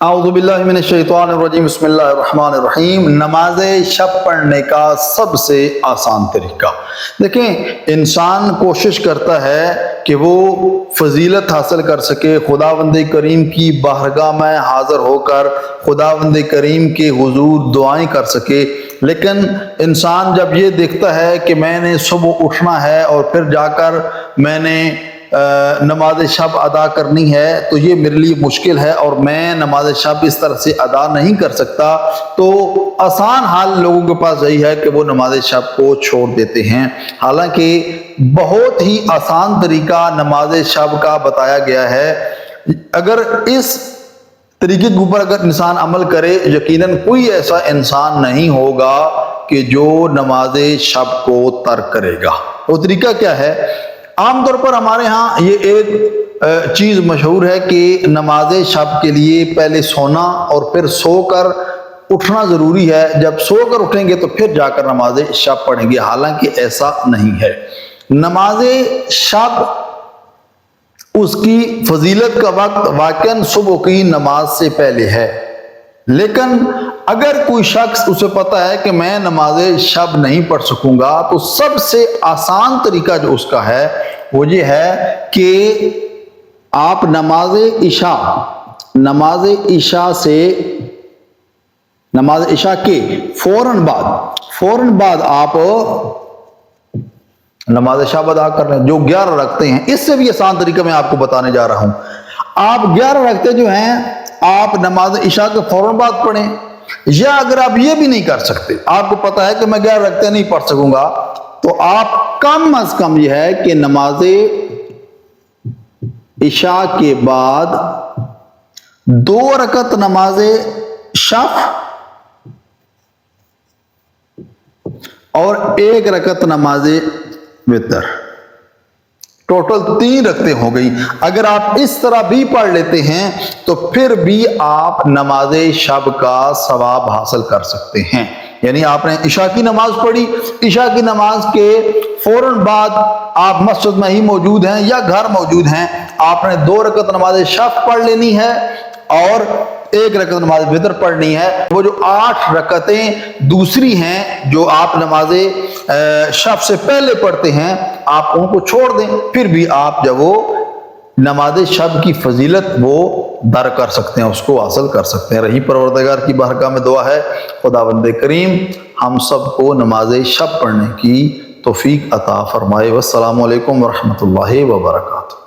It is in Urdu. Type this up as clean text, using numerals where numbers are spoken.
اعوذ باللہ من الشیطان الرجیم بسم اللہ الرحمن الرحیم۔ نماز شب پڑھنے کا سب سے آسان طریقہ، دیکھیں انسان کوشش کرتا ہے کہ وہ فضیلت حاصل کر سکے، خداوند کریم کی بارگاہ میں حاضر ہو کر خداوند کریم کے حضور دعائیں کر سکے، لیکن انسان جب یہ دیکھتا ہے کہ میں نے صبح اٹھنا ہے اور پھر جا کر میں نے نماز شب ادا کرنی ہے تو یہ میرے لیے مشکل ہے اور میں نماز شب اس طرح سے ادا نہیں کر سکتا، تو آسان حال لوگوں کے پاس یہی ہے کہ وہ نماز شب کو چھوڑ دیتے ہیں۔ حالانکہ بہت ہی آسان طریقہ نماز شب کا بتایا گیا ہے، اگر اس طریقے کے اوپر اگر انسان عمل کرے یقیناً کوئی ایسا انسان نہیں ہوگا کہ جو نماز شب کو ترک کرے گا۔ وہ طریقہ کیا ہے؟ عام طور پر ہمارے ہاں یہ ایک چیز مشہور ہے کہ نماز شب کے لیے پہلے سونا اور پھر سو کر اٹھنا ضروری ہے، جب سو کر اٹھیں گے تو پھر جا کر نماز شب پڑھیں گے، حالانکہ ایسا نہیں ہے۔ نماز شب اس کی فضیلت کا وقت واقعاً صبح کی نماز سے پہلے ہے، لیکن اگر کوئی شخص اسے پتا ہے کہ میں نماز شب نہیں پڑھ سکوں گا تو سب سے آسان طریقہ جو اس کا ہے وہ یہ ہے کہ آپ نماز عشاء کے فوراً بعد آپ نماز شب ادا کر رہے ہیں، جو 11 رکعتیں ہیں۔ اس سے بھی آسان طریقہ میں آپ کو بتانے جا رہا ہوں۔ آپ 11 رکعتیں جو ہیں آپ نماز عشاء کے فوراً بعد پڑھیں، یا اگر آپ یہ بھی نہیں کر سکتے، آپ کو پتا ہے کہ میں 11 رکعتیں نہیں پڑھ سکوں گا، تو آپ کم از کم یہ ہے کہ نماز عشاء کے بعد 2 رکعت نماز شفع اور 1 رکعت نماز وتر، ٹوٹل 3 رکعتیں ہو گئی۔ اگر آپ اس طرح بھی پڑھ لیتے ہیں تو پھر بھی آپ نماز شب کا ثواب حاصل کر سکتے ہیں۔ یعنی آپ نے عشاء کی نماز پڑھی، عشاء کی نماز کے فوراً بعد آپ مسجد میں ہی موجود ہیں یا گھر موجود ہیں، آپ نے 2 رکعت نماز شفع پڑھ لینی ہے اور 1 رکعت نماز وتر پڑھنی ہے۔ وہ جو 8 رکعتیں دوسری ہیں جو آپ نماز شب سے پہلے پڑھتے ہیں، آپ ان کو چھوڑ دیں، پھر بھی آپ جب وہ نماز شب کی فضیلت وہ در کر سکتے ہیں، اس کو حاصل کر سکتے ہیں۔ رہی پروردگار کی بارگاہ میں دعا ہے خداوند کریم ہم سب کو نماز شب پڑھنے کی توفیق عطا فرمائے۔ والسلام علیکم ورحمۃ اللہ وبرکاتہ۔